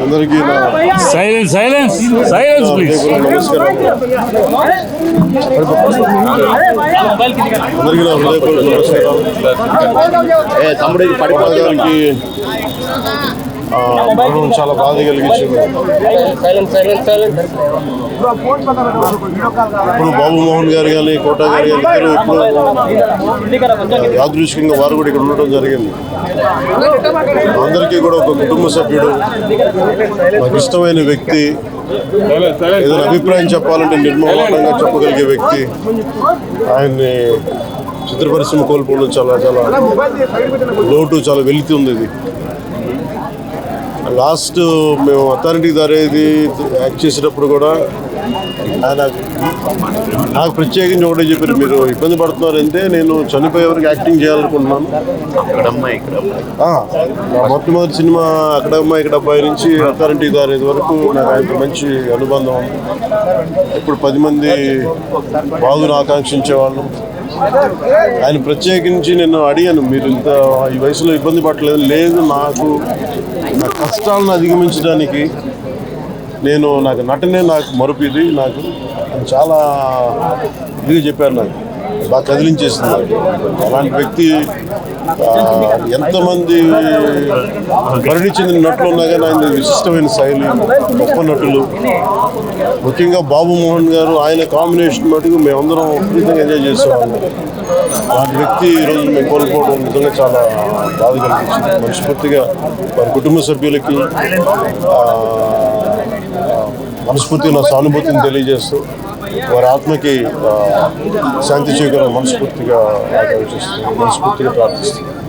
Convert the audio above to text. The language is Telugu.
అందరికీ సైలెన్స్ సైలెన్స్ సైలెన్స్ ప్లీజ్. నమస్కారం. అందరికీ నా హృదయపూర్వక నమస్కారం. గారికి మరణం చాలా బాధ కలిగించింది. ఇప్పుడు బాబు మోహన్ గారు కానీ కోటా గారు కానీ ఇప్పుడు యాదృచ్ఛికంగా వారు కూడా ఇక్కడ ఉండటం జరిగింది. అందరికీ కూడా ఒక కుటుంబ సభ్యుడు, నాకు ఇష్టమైన వ్యక్తి, ఏదైనా అభిప్రాయం చెప్పాలంటే నిర్మూలంగా చెప్పగలిగే వ్యక్తి. ఆయన్ని చిత్ర పరిశ్రమ కోల్పోవడం చాలా చాలా లోటు, చాలా వెలితి ఉంది. ఇది లాస్ట్ మేము అథారిటీ దారేది యాక్ట్ చేసేటప్పుడు కూడా ఆయన నాకు ప్రత్యేకించి ఒకటే చెప్పారు, మీరు ఇబ్బంది పడుతున్నారంటే నేను చనిపోయే వరకు యాక్టింగ్ చేయాలనుకుంటున్నాను. మొట్టమొదటి సినిమా అక్కడమ్మ ఇక్కడ అబ్బాయి నుంచి అథారిటీ దారేది వరకు నాకు ఆయనకు మంచి అనుబంధం ఉంది. ఇప్పుడు 10 మంది బాగును ఆకాంక్షించేవాళ్ళం. ఆయన ప్రత్యేకించి నేను అడిగాను, మీరు ఇంత ఈ వయసులో ఇబ్బంది పడలేదు. లేదు, నాకు నా కష్టాలను అధిగమించడానికి నాకు నటనే నాకు మరుపుది. నాకు చాలా ఇదిగా చెప్పారు, నాకు బాగా కదిలించేసింది. నాకు అలాంటి వ్యక్తి ఎంతమంది పరిణి చెందిన నటులు ఉన్నా కానీ ఆయన విశిష్టమైన శైలి, గొప్ప నటులు, ముఖ్యంగా బాబు మోహన్ గారు, ఆయన కాంబినేషన్ మటుకు మేమందరం విపరీతంగా ఎంజాయ్ చేసేవాళ్ళం. అలాంటి వ్యక్తి ఈరోజు మేము కోల్పోవడం నిజంగా చాలా బాధ కలిగించింది. మనస్ఫూర్తిగా వారి కుటుంబ సభ్యులకి మనస్ఫూర్తిగా నా సానుభూతిని తెలియజేస్తూ వారి ఆత్మకి శాంతి చేకూర మనస్ఫూర్తిగా ఆకాంక్షిస్తూ మనస్ఫూర్తిగా ప్రార్థిస్తున్నాను.